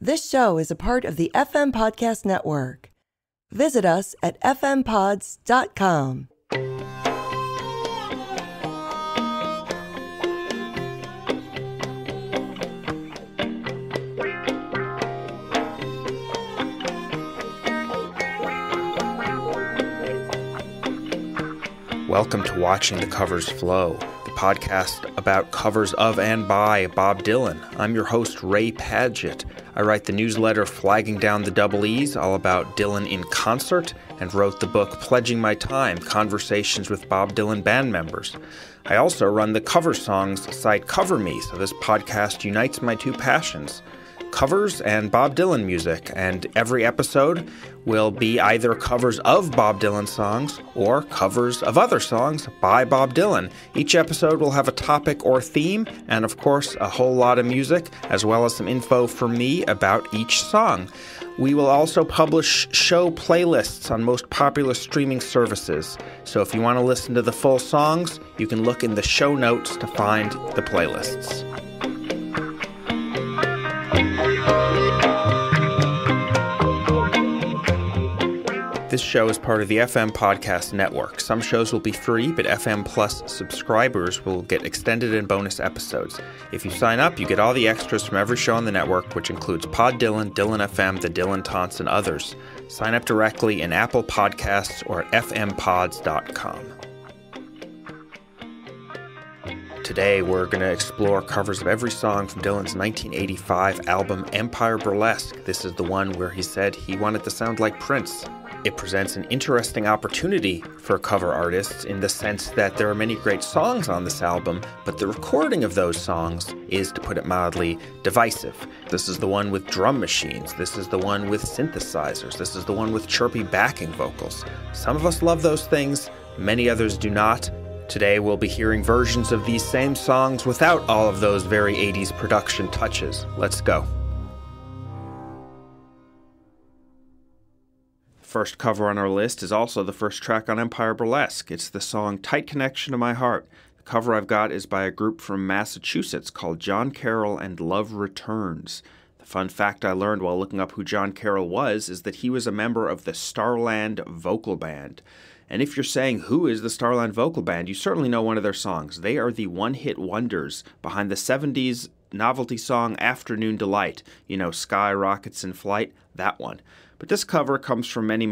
This show is a part of the FM Podcast Network. Visit us at fmpods.com. Welcome to Watching the Covers Flow, the podcast about covers of and by Bob Dylan. I'm your host, Ray Padgett. I write the newsletter Flagging Down the Double E's, all about Dylan in concert, and wrote the book Pledging My Time, Conversations with Bob Dylan Band Members. I also run the cover songs site Cover Me, so this podcast unites my two passions, covers and Bob Dylan music, and every episode will be either covers of Bob Dylan songs or covers of other songs by Bob Dylan. Each episode will have a topic or theme, and of course a whole lot of music, as well as some info from me about each song. We will also publish show playlists on most popular streaming services, so if you want to listen to the full songs, you can look in the show notes to find the playlists. This show is part of the FM Podcast Network. Some shows will be free, but FM Plus subscribers will get extended and bonus episodes. If you sign up, you get all the extras from every show on the network, which includes Pod Dylan, Dylan FM, The Dylan Taunts, and others. Sign up directly in Apple Podcasts or at fmpods.com. Today, we're going to explore covers of every song from Dylan's 1985 album Empire Burlesque. This is the one where he said he wanted to sound like Prince. It presents an interesting opportunity for cover artists in the sense that there are many great songs on this album, but the recording of those songs is, to put it mildly, divisive. This is the one with drum machines. This is the one with synthesizers. This is the one with chirpy backing vocals. Some of us love those things, many others do not. Today we'll be hearing versions of these same songs without all of those very 80s production touches. Let's go. First cover on our list is also the first track on Empire Burlesque. It's the song Tight Connection to My Heart. The cover I've got is by a group from Massachusetts called John Carrol and Love Returns. The fun fact I learned while looking up who John Carrol was is that he was a member of the Starland Vocal Band. And if you're saying who is the Starland Vocal Band, you certainly know one of their songs. They are the one-hit wonders behind the 70s novelty song Afternoon Delight. You know, Sky Rockets in Flight, that one. But this cover comes from many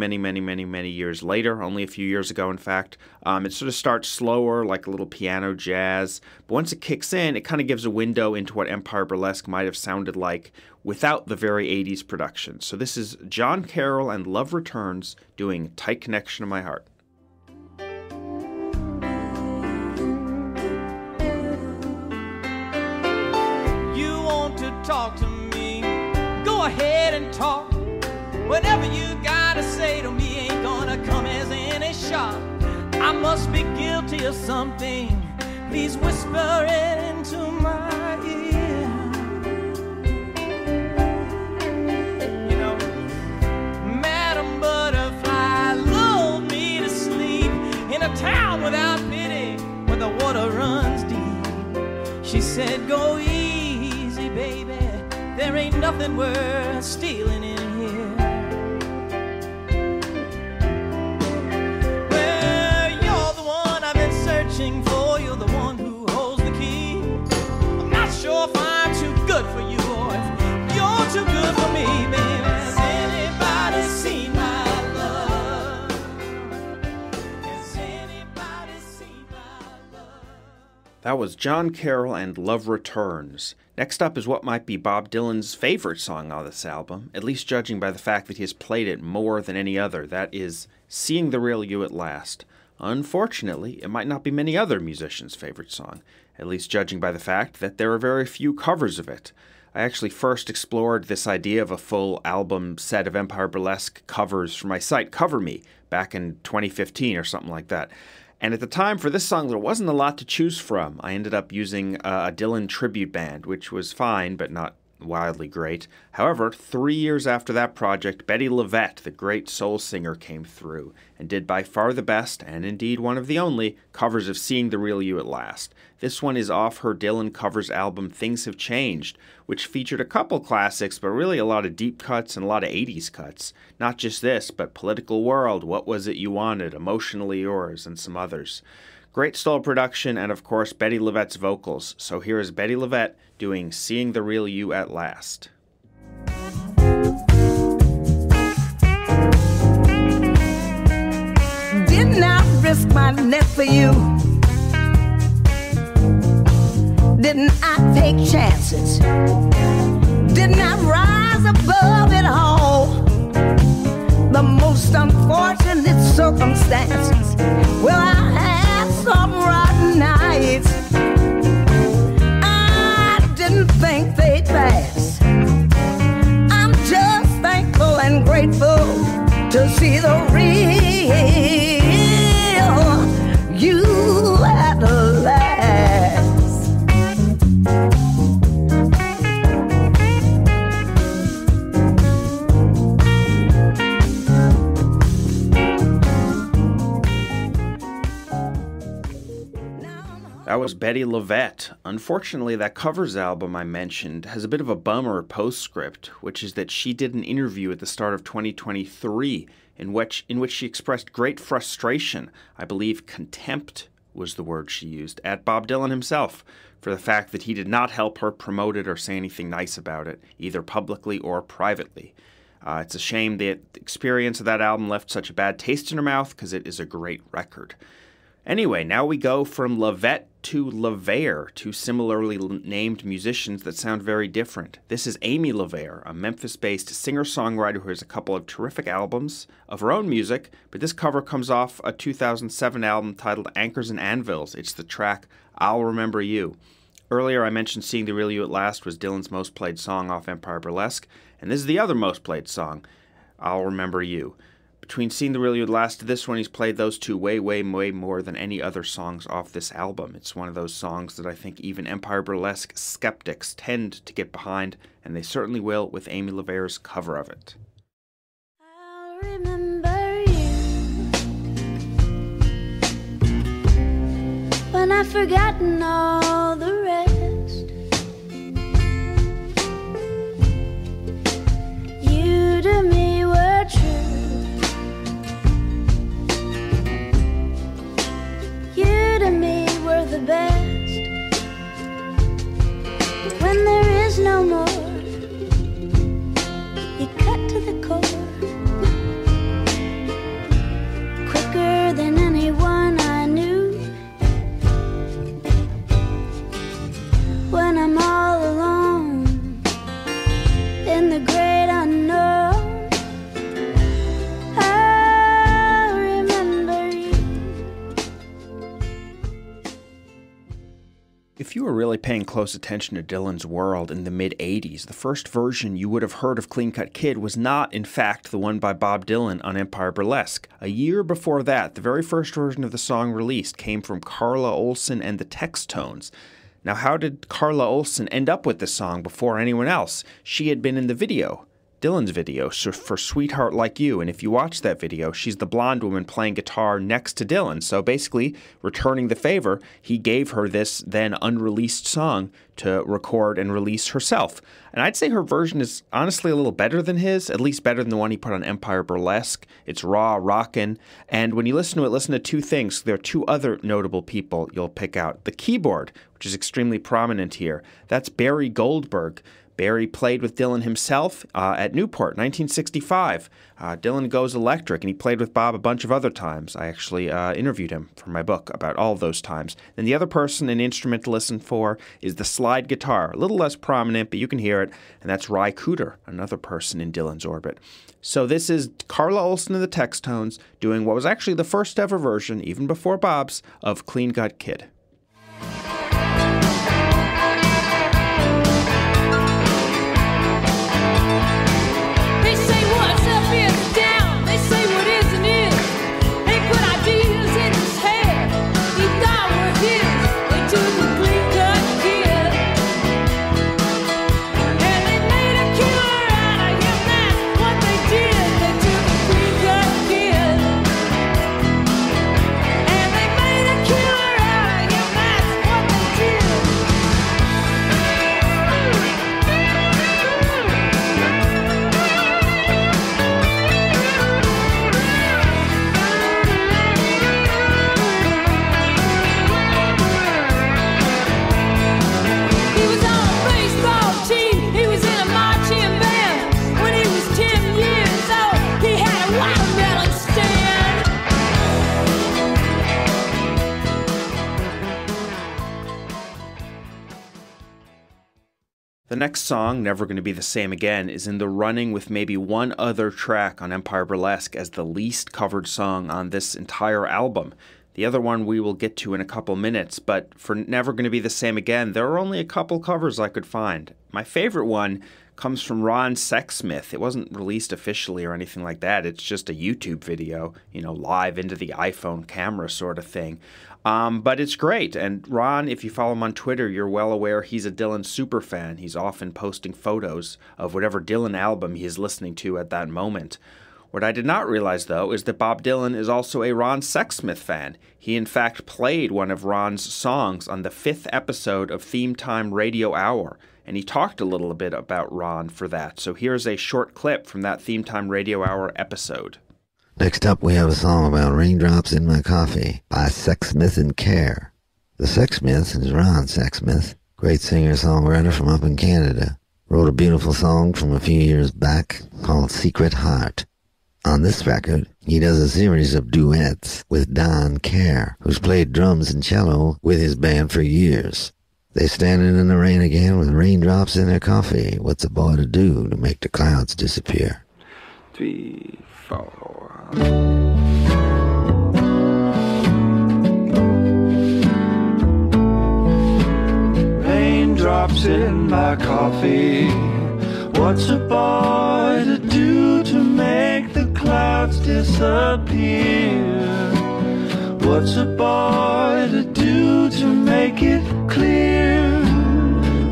years later, only a few years ago, in fact. It sort of starts slower, like a little piano jazz. But once it kicks in, it kind of gives a window into what Empire Burlesque might have sounded like without the very 80s production. So this is John Carrol and Love Returns doing Tight Connection to My Heart. You want to talk to me? Go ahead and talk. Whatever you gotta say to me ain't gonna come as any shock. I must be guilty of something. Please whisper it into my ear. You know, Madam Butterfly lulled me to sleep in a town without pity where the water runs deep. She said, go easy, baby. There ain't nothing worth stealing in here. For you're the one who holds the key. I'm not sure if I'm too good for you or if you're too good for me, baby. Has anybody seen my love? Has anybody seen my love? That was John Carrol and Love Returns. Next up is what might be Bob Dylan's favorite song on this album, at least judging by the fact that he has played it more than any other. That is Seeing the Real You at Last. Unfortunately, it might not be many other musicians' favorite song, at least judging by the fact that there are very few covers of it. I actually first explored this idea of a full album set of Empire Burlesque covers for my site, Cover Me, back in 2015 or something like that. And at the time, for this song, there wasn't a lot to choose from. I ended up using a Dylan tribute band, which was fine, but not wildly great. However, 3 years after that project, Betty LaVette, the great soul singer, came through and did by far the best, and indeed one of the only, covers of Seeing the Real You at Last. This one is off her Dylan covers album Things Have Changed, which featured a couple classics, but really a lot of deep cuts and a lot of 80s cuts. Not just this, but Political World, What Was It You Wanted, Emotionally Yours, and some others. Great style production, and of course Betty LaVette's vocals. So here is Betty LaVette doing Seeing the Real You at Last. Did not risk my neck for you. Didn't I take chances? Did not rise above it all. The most unfortunate circumstances. Well, I had some rotten nights. I didn't think they'd pass. I'm just thankful and grateful to see the real you at last. That was Betty LaVette. Unfortunately, that covers album I mentioned has a bit of a bummer postscript, which is that she did an interview at the start of 2023 in which she expressed great frustration, I believe contempt was the word she used, at Bob Dylan himself for the fact that he did not help her promote it or say anything nice about it, either publicly or privately. It's a shame that the experience of that album left such a bad taste in her mouth because it is a great record. Anyway, now we go from LaVette to LaVere, two similarly named musicians that sound very different. This is Amy LaVere, a Memphis-based singer-songwriter who has a couple of terrific albums of her own music, but this cover comes off a 2007 album titled Anchors and Anvils. It's the track I'll Remember You. Earlier I mentioned Seeing the Real You at Last was Dylan's most played song off Empire Burlesque, and this is the other most played song, I'll Remember You. Between Seeing the Real You at Last to this one, he's played those two way more than any other songs off this album. It's one of those songs that I think even Empire Burlesque skeptics tend to get behind, and they certainly will with Amy LaVere's cover of it. I'll remember you when I've forgotten all the rest. You to me were true. You to me were the best. But when there is no more, you cut to the core. Quicker than anyone I knew. When I'm all alone in the great unknown, I'll remember you. If you were really paying close attention to Dylan's world in the mid-'80s, the first version you would have heard of Clean Cut Kid was not, in fact, the one by Bob Dylan on Empire Burlesque. A year before that, the very first version of the song released came from Carla, Olson, and the Textones. Now, how did Carla Olson end up with this song before anyone else? She had been in the video, Dylan's video, for Sweetheart Like You, and if you watch that video, she's the blonde woman playing guitar next to Dylan. So basically, returning the favor, he gave her this then unreleased song to record and release herself. And I'd say her version is honestly a little better than his, at least better than the one he put on Empire Burlesque. It's raw, rockin', and when you listen to it, listen to two things. There are two other notable people you'll pick out. The keyboard, which is extremely prominent here, that's Barry Goldberg. Barry played with Dylan himself at Newport, 1965. Dylan Goes Electric, and he played with Bob a bunch of other times. I actually interviewed him for my book about all those times. And the other person, an instrument to listen for, is the slide guitar. A little less prominent, but you can hear it, and that's Ry Cooder, another person in Dylan's orbit. So this is Carla Olson and the Textones doing what was actually the first ever version, even before Bob's, of Clean Cut Kid. And The next song, Never Gonna Be the Same Again, is in the running with maybe one other track on Empire Burlesque as the least covered song on this entire album. The other one we will get to in a couple minutes, but for Never Gonna Be the Same Again, there are only a couple covers I could find. My favorite one comes from Ron Sexsmith. It wasn't released officially or anything like that. It's just a YouTube video, live into the iPhone camera sort of thing. But it's great. And Ron, if you follow him on Twitter, you're well aware he's a Dylan superfan. He's often posting photos of whatever Dylan album he is listening to at that moment. What I did not realize, though, is that Bob Dylan is also a Ron Sexsmith fan. He, in fact, played one of Ron's songs on the 5th episode of Theme Time Radio Hour, and he talked a little bit about Ron for that. So here's a short clip from that Theme Time Radio Hour episode. Next up, we have a song about raindrops in my coffee by Sexsmith and Care. The Sexsmith is Ron Sexsmith, great singer-songwriter from up in Canada. Wrote a beautiful song from a few years back called Secret Heart. On this record, he does a series of duets with Don Care, who's played drums and cello with his band for years. They standing in the rain again with raindrops in their coffee. What's a boy to do to make the clouds disappear? 3, 4. Raindrops in my coffee. What's a boy to do to make the clouds disappear? What's a boy to do to make it clear?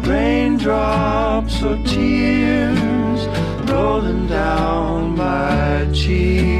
Raindrops or tears rolling down my cheek.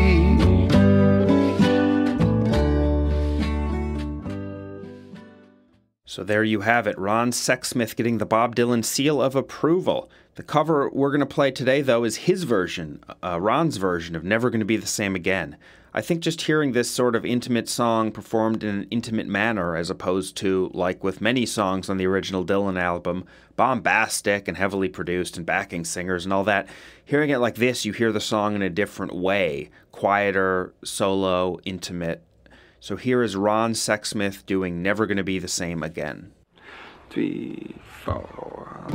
So there you have it, Ron Sexsmith getting the Bob Dylan seal of approval. The cover we're going to play today, though, is his version, Ron's version of Never Gonna Be the Same Again. I think just hearing this sort of intimate song performed in an intimate manner, as opposed to, like with many songs on the original Dylan album, bombastic and heavily produced and backing singers and all that, hearing it like this, you hear the song in a different way, quieter, solo, intimate. So here is Ron Sexsmith doing Never Gonna Be the Same Again. 3, 4.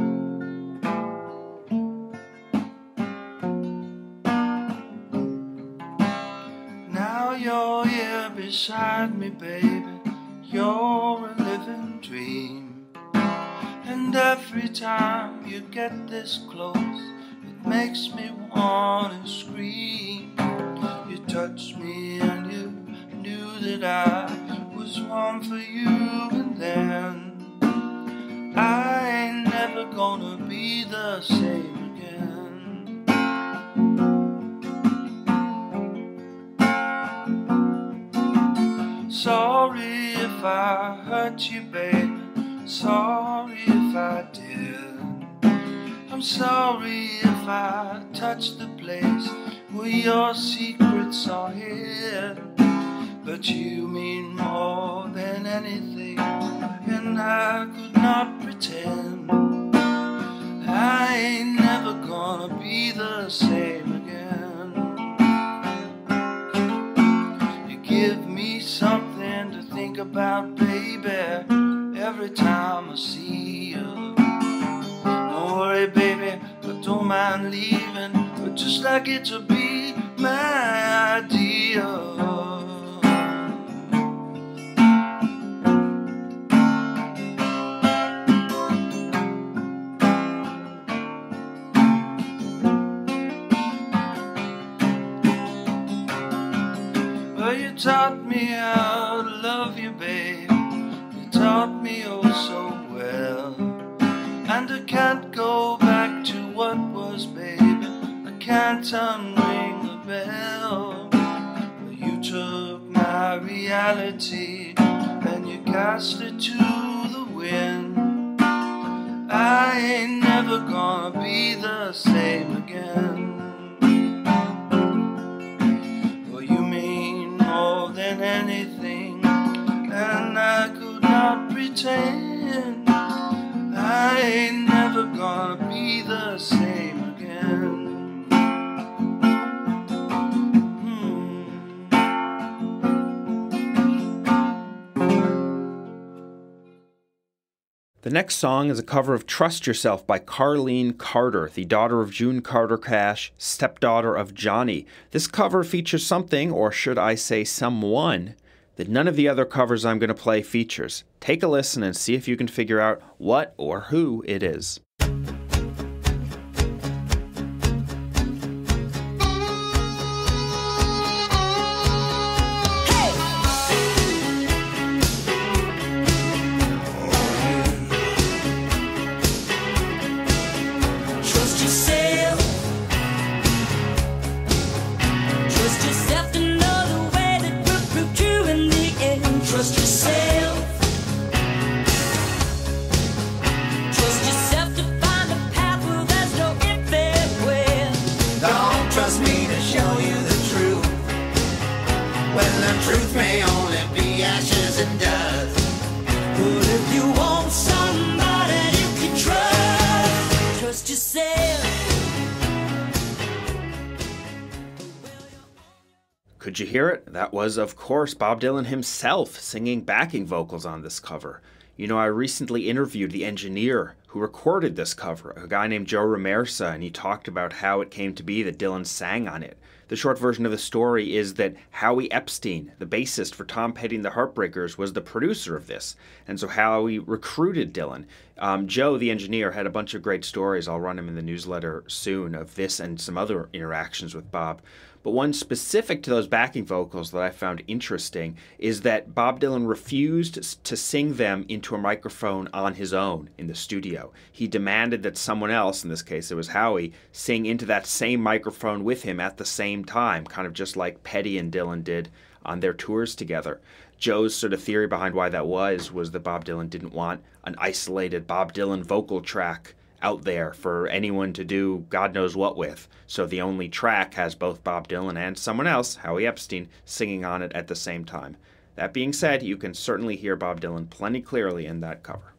Now you're here beside me, baby. You're a living dream. And every time you get this close, it makes me wanna scream. You touch me and you knew that I was one for you, and then I ain't never gonna be the same again. Sorry if I hurt you, baby. Sorry if I did. I'm sorry if I touched the place where your secrets are hid. But you mean more than anything, and I could not pretend. I ain't never gonna be the same again. You give me something to think about, baby, every time I see you. Don't worry, baby, I don't mind leaving, but just like it to be my idea. You taught me how to love you, babe. You taught me oh so well. And I can't go back to what was, baby. I can't unring the bell. But you took my reality and you cast it to the wind. I ain't never gonna be the same again. Than anything, and I could not pretend. I ain't never gonna be the same again. The next song is a cover of Trust Yourself by Carlene Carter, the daughter of June Carter Cash, stepdaughter of Johnny. This cover features something, or should I say someone, that none of the other covers I'm going to play features. Take a listen and see if you can figure out what or who it is. Could you hear it? That was, of course, Bob Dylan himself singing backing vocals on this cover. You know, I recently interviewed the engineer who recorded this cover, a guy named Joe Ramersa, and he talked about how it came to be that Dylan sang on it. The short version of the story is that Howie Epstein, the bassist for Tom Petty and the Heartbreakers, was the producer of this, and so Howie recruited Dylan. Joe, the engineer, had a bunch of great stories. I'll run him in the newsletter soon of this and some other interactions with Bob. But one specific to those backing vocals that I found interesting is that Bob Dylan refused to sing them into a microphone on his own in the studio. He demanded that someone else, in this case it was Howie, sing into that same microphone with him at the same time, kind of just like Petty and Dylan did on their tours together. Joe's sort of theory behind why that was that Bob Dylan didn't want an isolated Bob Dylan vocal track out there for anyone to do God knows what with. So the only track has both Bob Dylan and someone else, Howie Epstein, singing on it at the same time. That being said, you can certainly hear Bob Dylan plenty clearly in that cover.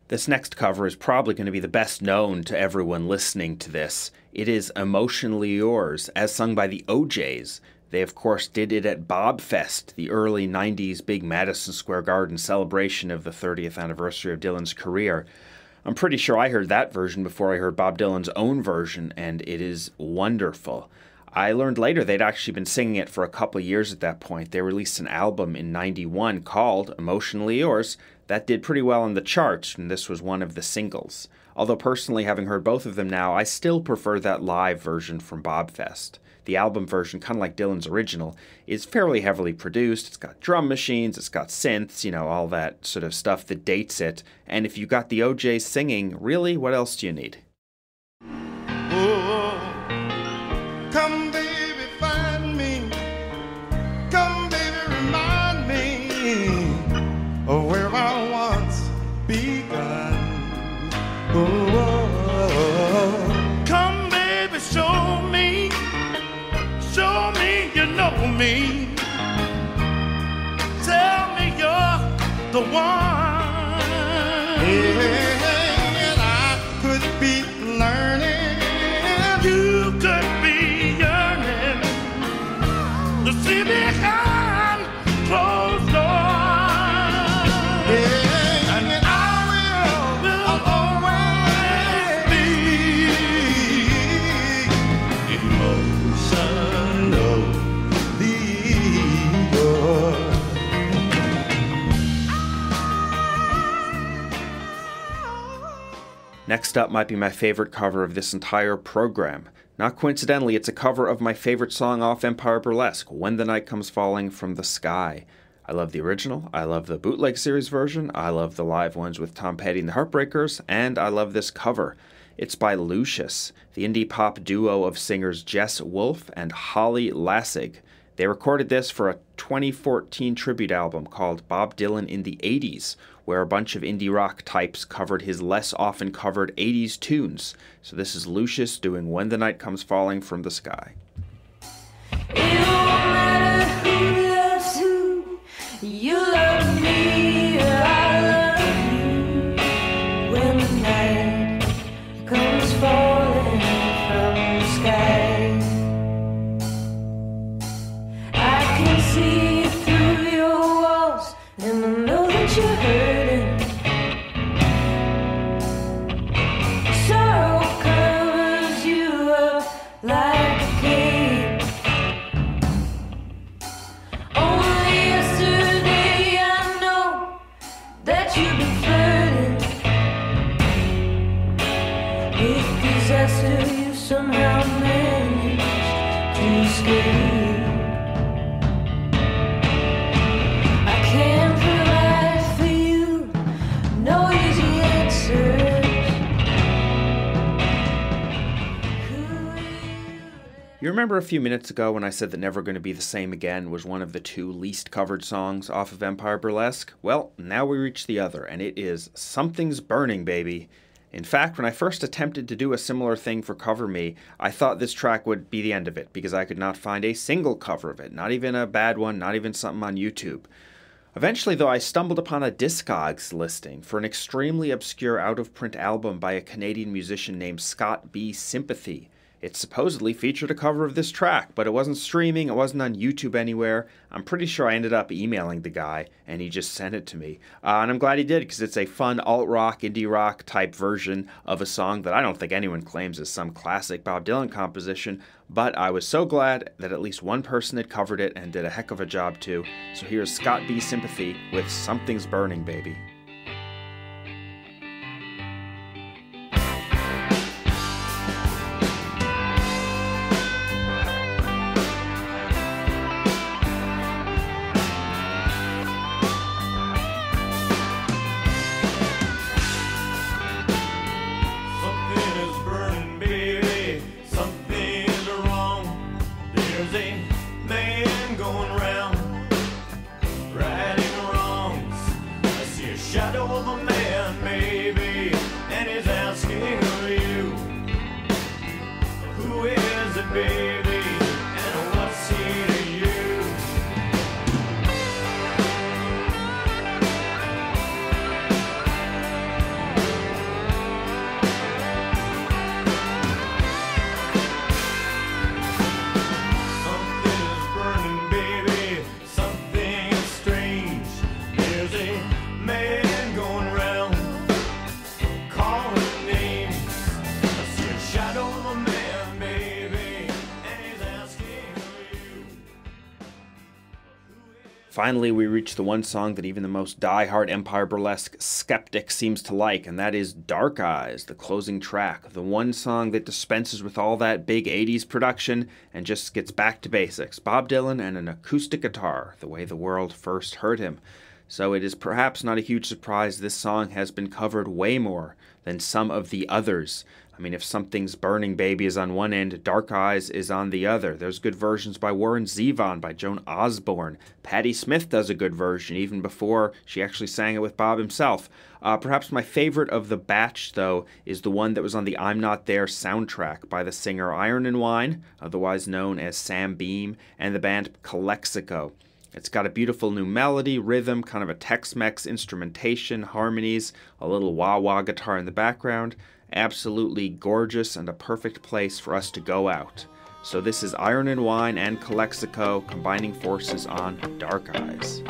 This next cover is probably going to be the best known to everyone listening to this. It is Emotionally Yours, as sung by the OJs. They, of course, did it at Bob Fest, the early 90s big Madison Square Garden celebration of the 30th anniversary of Dylan's career. I'm pretty sure I heard that version before I heard Bob Dylan's own version, and it is wonderful. I learned later they'd actually been singing it for a couple of years at that point. They released an album in '91 called Emotionally Yours that did pretty well on the charts, and this was one of the singles. Although personally, having heard both of them now, I still prefer that live version from Bob Fest. The album version, kind of like Dylan's original, is fairly heavily produced. It's got drum machines, it's got synths, all that sort of stuff that dates it. And if you got the OJs singing, really, what else do you need? Oh, come baby, find me. Come baby, remind me of where I once begun. Oh, come baby, show me you know me. Tell me you're the one. And I could be learning, you could be yearning to see behind closed doors. And I will always be emotional. Next up might be my favorite cover of this entire program. Not coincidentally, it's a cover of my favorite song off Empire Burlesque, When the Night Comes Falling from the Sky. I love the original, I love the bootleg series version, I love the live ones with Tom Petty and the Heartbreakers, and I love this cover. It's by Lucius, the indie pop duo of singers Jess Wolfe and Holly Lassig. They recorded this for a 2014 tribute album called Bob Dylan in the 80s, where a bunch of indie rock types covered his less often covered 80s tunes. So this is Lucius doing When the Night Comes Falling from the Sky. It don't matter who loves who, you love me, I love you. When the night comes falling from the sky, I can see through your walls, and I know that you're hurting. asking. I can't provide for you no easy answers. You remember a few minutes ago when I said that Never Gonna Be the Same Again was one of the 2 least covered songs off of Empire Burlesque? Well, now we reach the other, and it is Something's Burning, Baby. In fact, when I first attempted to do a similar thing for Cover Me, I thought this track would be the end of it, because I could not find a single cover of it, not even a bad one, not even something on YouTube. Eventually, though, I stumbled upon a Discogs listing for an extremely obscure out-of-print album by a Canadian musician named Scott B. Sympathy. It supposedly featured a cover of this track, but it wasn't streaming, it wasn't on YouTube anywhere. I'm pretty sure I ended up emailing the guy, and he just sent it to me. And I'm glad he did, because it's a fun alt-rock, indie-rock type version of a song that I don't think anyone claims is some classic Bob Dylan composition, but I was so glad that at least one person had covered it and did a heck of a job too. So here's Scott B. Sympathy with Something's Burning, Baby. Finally, we reach the one song that even the most die-hard Empire Burlesque skeptic seems to like, and that is Dark Eyes, the closing track. The one song that dispenses with all that big 80s production and just gets back to basics. Bob Dylan and an acoustic guitar, the way the world first heard him. So it is perhaps not a huge surprise this song has been covered way more than some of the others. I mean, if Something's Burning, Baby is on one end, Dark Eyes is on the other. There's good versions by Warren Zevon, by Joan Osborne. Patti Smith does a good version, even before she actually sang it with Bob himself. Perhaps my favorite of the batch, though, is the one that was on the I'm Not There soundtrack by the singer Iron and Wine, otherwise known as Sam Beam, and the band Calexico. It's got a beautiful new melody, rhythm, kind of a Tex-Mex instrumentation, harmonies, a little wah-wah guitar in the background. Absolutely gorgeous and a perfect place for us to go out. So this is Iron and Wine and Calexico combining forces on Dark Eyes.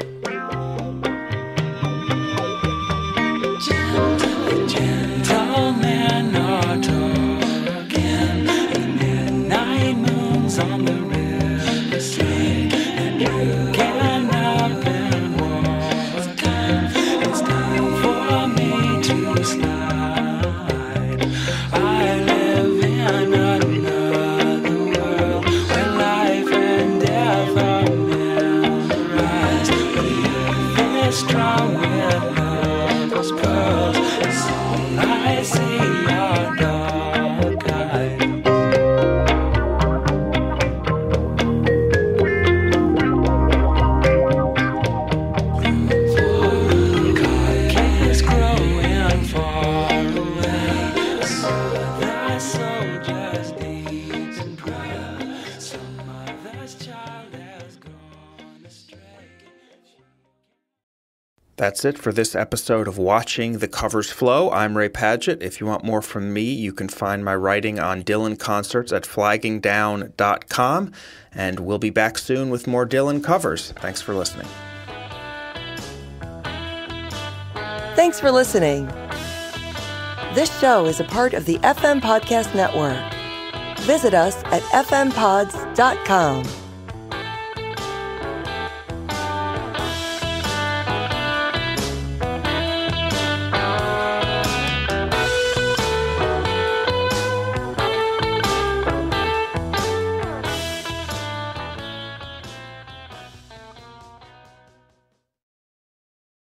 Gentlemen are talking, and midnight moons on the riverside, and you can up and walk. It's time for me to slide. I live in another world where life and death are memorized. The earth is strong with love's pearls, and so I see your dark eyes. Cock is growing far away, so the soldiers deeds and prayer. Some mother's child has gone astray. That's it for this episode of Watching the Covers Flow. I'm Ray Padgett. If you want more from me, you can find my writing on Dylan concerts at flaggingdown.com, and we'll be back soon with more Dylan covers. Thanks for listening. Thanks for listening. This show is a part of the FM Podcast Network. Visit us at fmpods.com.